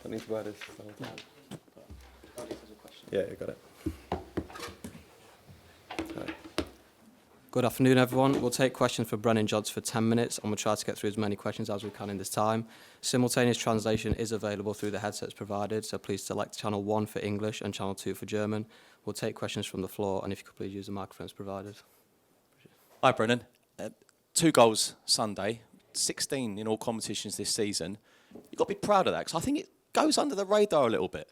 don't need to wear this the whole time. Yeah, you got it. Right. Good afternoon, everyone. We'll take questions for Brennan Jods for 10 minutes, and we'll try to get through as many questions as we can in this time. Simultaneous translation is available through the headsets provided, so please select channel 1 for English and channel 2 for German. We'll take questions from the floor, and if you could please use the microphones provided. Hi, Brennan. 2 goals Sunday, 16 in all competitions this season. You've got to be proud of that, because I think it goes under the radar a little bit.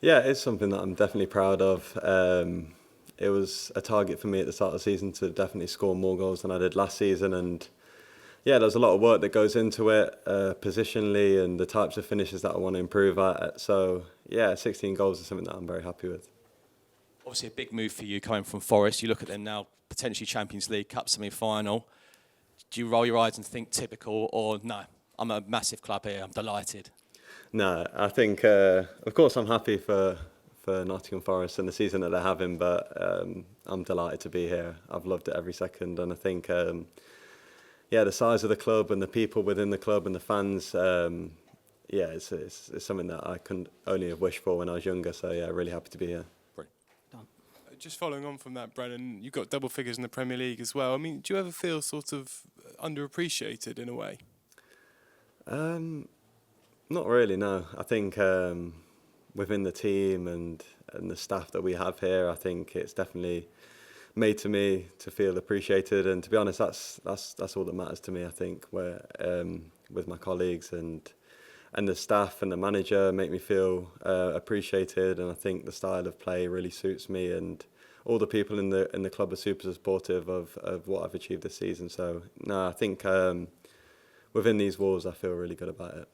Yeah, it's something that I'm definitely proud of. It was a target for me at the start of the season to definitely score more goals than I did last season, and yeah, there's a lot of work that goes into it, positionally, and the types of finishes that I want to improve at. So yeah, 16 goals is something that I'm very happy with. Obviously a big move for you coming from Forest. You look at them now, potentially Champions League, Cup semi-final. Do you roll your eyes and think typical, or no, I'm a massive club here, I'm delighted? No, I think, of course, I'm happy for Nottingham Forest and the season that they're having, but I'm delighted to be here. I've loved it every second, and I think, yeah, the size of the club and the people within the club and the fans, yeah, it's something that I couldn't only have wished for when I was younger. So yeah, really happy to be here. Just following on from that, Brennan, you've got double figures in the Premier League as well. I mean, do you ever feel sort of underappreciated in a way? Not really, no. I think within the team and the staff that we have here, I think it's definitely made to me to feel appreciated. And to be honest, that's all that matters to me. I think where with my colleagues and the staff and the manager make me feel appreciated. And I think the style of play really suits me, and all the people in the club are super supportive of what I've achieved this season. So no, I think within these walls, I feel really good about it.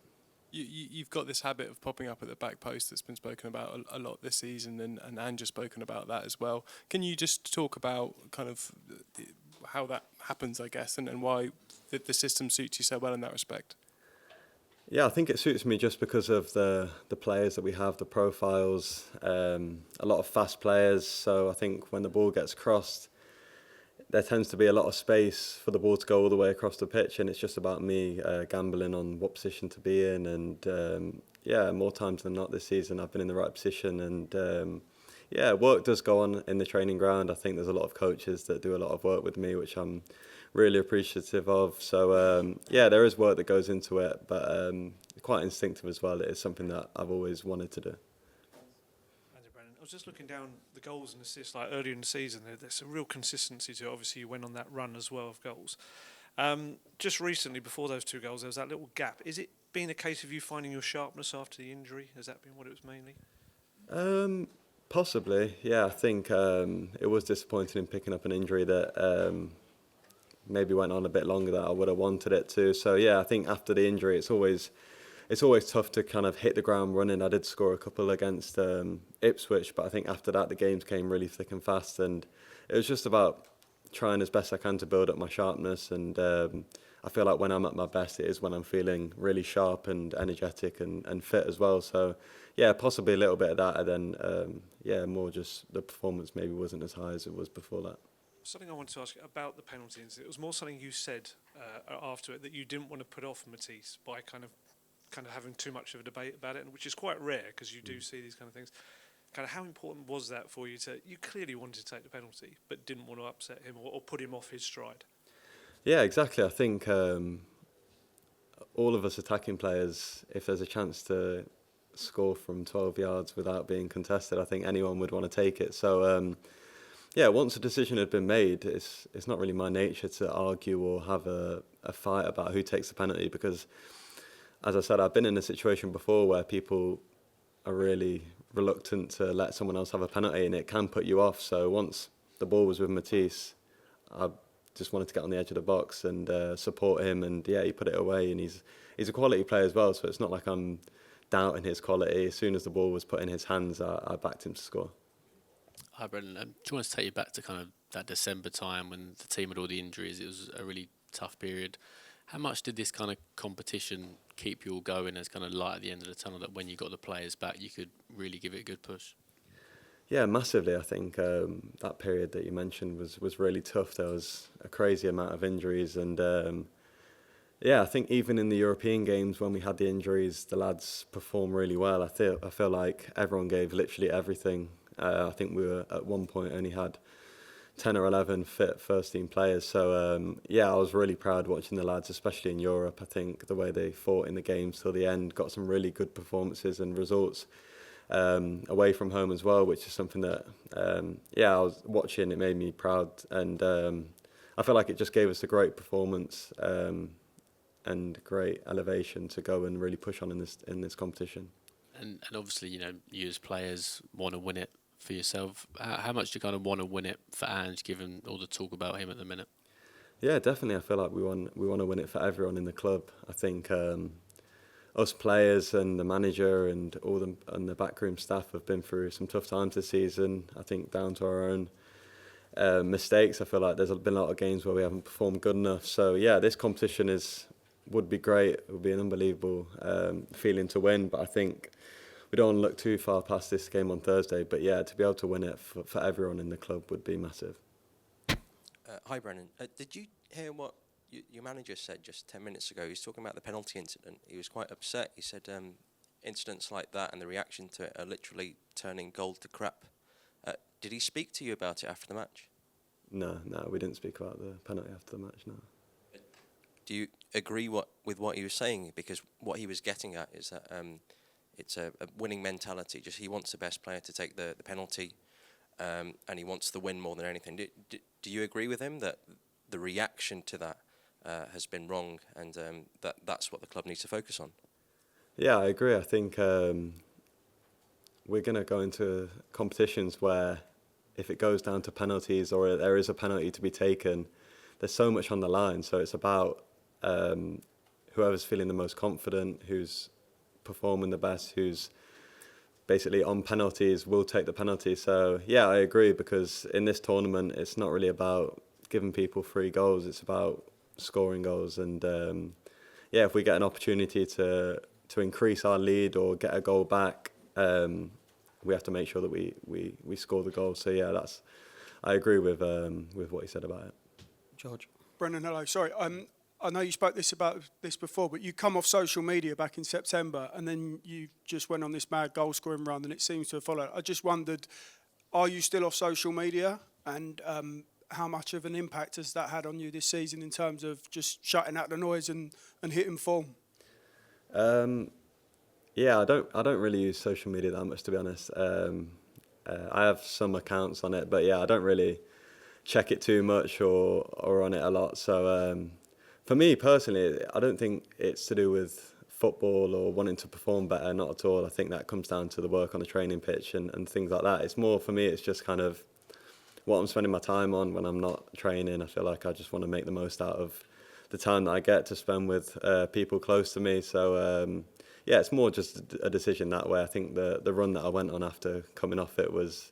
You've got this habit of popping up at the back post that's been spoken about a lot this season, and Ange's spoken about that as well. Can you just talk about kind of how that happens, I guess, and why the system suits you so well in that respect? Yeah, I think it suits me just because of the players that we have, the profiles, a lot of fast players. So I think when the ball gets crossed, there tends to be a lot of space for the ball to go all the way across the pitch, and it's just about me gambling on what position to be in. And yeah, more times than not this season, I've been in the right position. And yeah, work does go on in the training ground. I think there's a lot of coaches that do a lot of work with me, which I'm really appreciative of. So yeah, there is work that goes into it, but quite instinctive as well. It is something that I've always wanted to do. I was just looking down the goals and assists like earlier in the season. There's a real consistency to it. Obviously, you went on that run as well of goals. Just recently, before those 2 goals, there was that little gap. Is it been a case of you finding your sharpness after the injury? Has that been what it was mainly? Possibly, yeah. I think it was disappointing in picking up an injury that maybe went on a bit longer than I would have wanted it to. So yeah, I think after the injury, it's always tough to kind of hit the ground running. I did score a couple against Ipswich, but I think after that the games came really thick and fast, and it was just about trying as best I can to build up my sharpness. And I feel like when I'm at my best, it is when I'm feeling really sharp and energetic and fit as well. So yeah, possibly a little bit of that, and then yeah, more just the performance maybe wasn't as high as it was before that. Something I wanted to ask you about the penalties. It was more something you said after it, that you didn't want to put off Matisse by kind of having too much of a debate about it, which is quite rare because you do see these kind of things. Kind of how important was that for you you clearly wanted to take the penalty, but didn't want to upset him or put him off his stride? Yeah, exactly. I think all of us attacking players, if there's a chance to score from 12 yards without being contested, I think anyone would want to take it. So yeah, once a decision had been made, it's not really my nature to argue or have a fight about who takes the penalty, because, as I said, I've been in a situation before where people are really reluctant to let someone else have a penalty, and it can put you off. So once the ball was with Matisse, I just wanted to get on the edge of the box and support him, and yeah, he put it away, and he's a quality player as well, so it's not like I'm doubting his quality. As soon as the ball was put in his hands, I backed him to score. Hi, Brennan. Do you want to take you back to kind of that December time when the team had all the injuries? It was a really tough period. How much did this kind of competition keep you all going as kind of light at the end of the tunnel, that when you got the players back, you could really give it a good push? Yeah, massively. I think that period that you mentioned was really tough. There was a crazy amount of injuries, and Yeah, I think even in the European games when we had the injuries, the lads performed really well. I feel like everyone gave literally everything. I think we were at one point only had 10 or 11 fit first team players. So yeah, I was really proud watching the lads, especially in Europe. I think the way they fought in the games till the end, got some really good performances and results away from home as well, which is something that yeah, I was watching. It made me proud, and I feel like it just gave us a great performance and great elevation to go and really push on in this competition. And obviously, you know, you as players want to win it for yourself. How much do you kind of want to win it for Ange, given all the talk about him at the minute? Yeah, definitely. I feel like we want to win it for everyone in the club. I think us players and the manager and the backroom staff have been through some tough times this season. I think down to our own mistakes. I feel like there's been a lot of games where we haven't performed good enough. So yeah, this competition would be great. It would be an unbelievable feeling to win. But I think we don't want to look too far past this game on Thursday. But yeah, to be able to win it for everyone in the club would be massive. Hi, Brennan. Did you hear what your manager said just 10 minutes ago? He was talking about the penalty incident. He was quite upset. He said incidents like that and the reaction to it are literally turning gold to crap. Did he speak to you about it after the match? No, we didn't speak about the penalty after the match, no. Do you agree with what he was saying? Because what he was getting at is that it's a winning mentality. Just he wants the best player to take the penalty, and he wants the win more than anything. Do you agree with him that the reaction to that has been wrong, and that's what the club needs to focus on? Yeah, I agree. I think we're going to go into competitions where if it goes down to penalties or there is a penalty to be taken, there's so much on the line. So it's about whoever's feeling the most confident, who's performing the best, who's basically on penalties will take the penalty. So yeah, I agree, because in this tournament it's not really about giving people free goals, it's about scoring goals. And yeah, if we get an opportunity to increase our lead or get a goal back, we have to make sure that we score the goal. So yeah, I agree with what he said about it. George. Brennan, hello. Sorry, I know you spoke about this before, but you come off social media back in September, and then you just went on this mad goal scoring run, and it seems to have followed. I just wondered, are you still off social media, and how much of an impact has that had on you this season in terms of just shutting out the noise and hitting form? Yeah, I don't really use social media that much, to be honest. I have some accounts on it, but yeah, I don't really check it too much or on it a lot. So for me personally, I don't think it's to do with football or wanting to perform better, not at all. I think that comes down to the work on the training pitch and things like that. It's more, for me, it's just kind of what I'm spending my time on when I'm not training. I feel like I just want to make the most out of the time that I get to spend with people close to me. So yeah, it's more just a decision that way. I think the run that I went on after coming off it was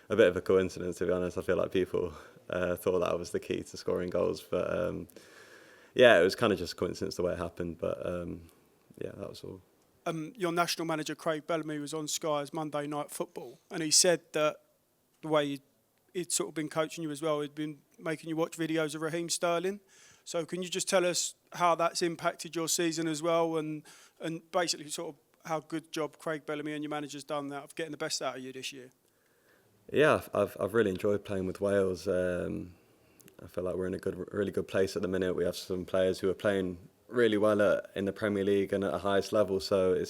a bit of a coincidence, to be honest. I feel like people thought that was the key to scoring goals. But yeah, it was kind of just a coincidence the way it happened. But yeah, that was all. Your national manager, Craig Bellamy, was on Sky's Monday Night Football, and he said that the way he'd sort of been coaching you as well, he'd been making you watch videos of Raheem Sterling. So can you just tell us how that's impacted your season as well, and basically sort of how good job Craig Bellamy and your manager's done that of getting the best out of you this year? Yeah, I've really enjoyed playing with Wales. I feel like we're in a really good place at the minute. We have some players who are playing really well in the Premier League and at the highest level. So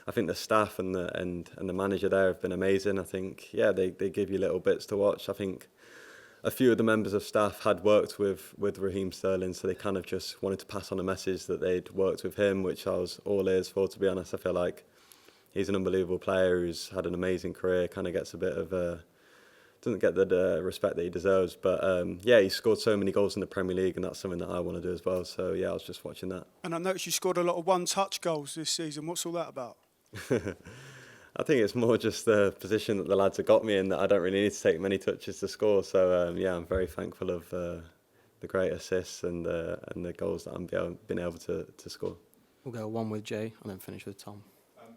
I think the staff and the manager there have been amazing. I think yeah, they give you little bits to watch. I think a few of the members of staff had worked with Raheem Sterling, so they kind of just wanted to pass on a message that they'd worked with him, which I was all ears for, to be honest. I feel like he's an unbelievable player who's had an amazing career, kind of gets a bit of doesn't get the respect that he deserves. But yeah, he scored so many goals in the Premier League, and that's something that I want to do as well. So yeah, I was just watching that. And I noticed you scored a lot of one-touch goals this season. What's all that about? I think it's more just the position that the lads have got me in, that I don't really need to take many touches to score. So yeah, I'm very thankful of the great assists and the goals that I've been able to score. We'll go one with Jay and then finish with Tom.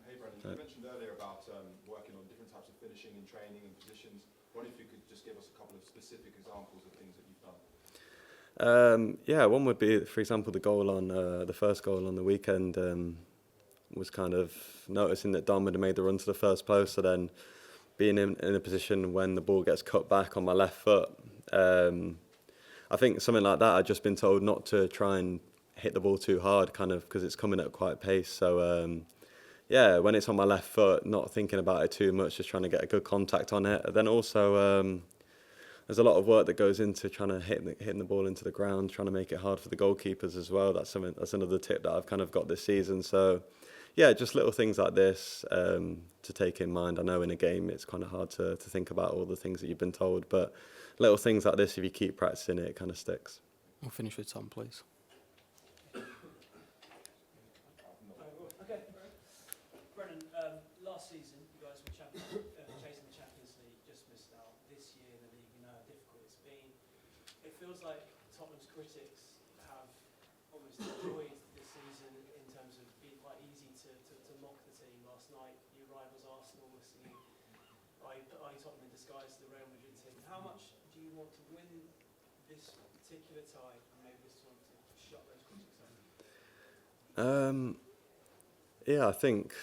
Hey Brennan, you mentioned earlier about working on different types of finishing and training and positions. I wonder if you could just give us a couple of specific examples of things that you've done. Yeah, one would be, for example, the first goal on the weekend was kind of noticing that Dom had made the run to the first post, so then being in a position when the ball gets cut back on my left foot. I think something like that, I'd just been told not to try and hit the ball too hard, kind of, because it's coming at quite pace. So, yeah, when it's on my left foot, not thinking about it too much, just trying to get a good contact on it. And then also, there's a lot of work that goes into trying to hitting the ball into the ground, trying to make it hard for the goalkeepers as well. That's another tip that I've kind of got this season. So, yeah, just little things like this to take in mind. I know in a game it's kind of hard to think about all the things that you've been told, but little things like this, if you keep practicing it, it kind of sticks. We'll finish with Tom, please. Okay, Brennan, last season you guys were chasing the Champions League, just missed out. This year in the league, you know how difficult it's been. It feels like Tottenham's critics have almost enjoyed this season in terms of being quite easy to mock the team. Last night, your rivals Arsenal were singing "I Tottenham in disguise" to the Real Madrid team. How much do you want to win this particular tie, and maybe this one to shut those critics up? Yeah, I think,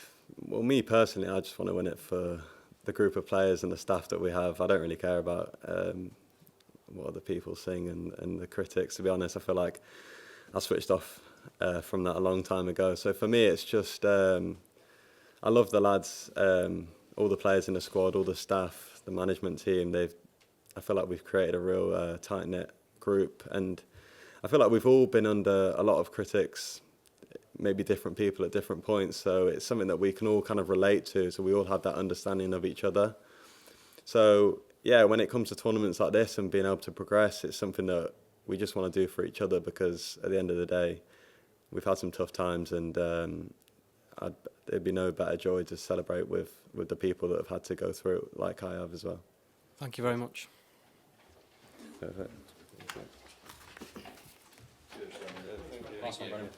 well, me personally, I just want to win it for the group of players and the staff that we have. I don't really care about what other people sing and the critics. To be honest, I feel like I switched off from that a long time ago. So for me, it's just, I love the lads, all the players in the squad, all the staff, the management team. I feel like we've created a real tight-knit group, and I feel like we've all been under a lot of critics, maybe different people at different points, so it's something that we can all kind of relate to, so we all have that understanding of each other. So yeah, when it comes to tournaments like this and being able to progress, it's something that we just want to do for each other, because at the end of the day, we've had some tough times, and there'd be no better joy to celebrate with the people that have had to go through it like I have as well. Thank you very much. Perfect. Awesome, Brennan.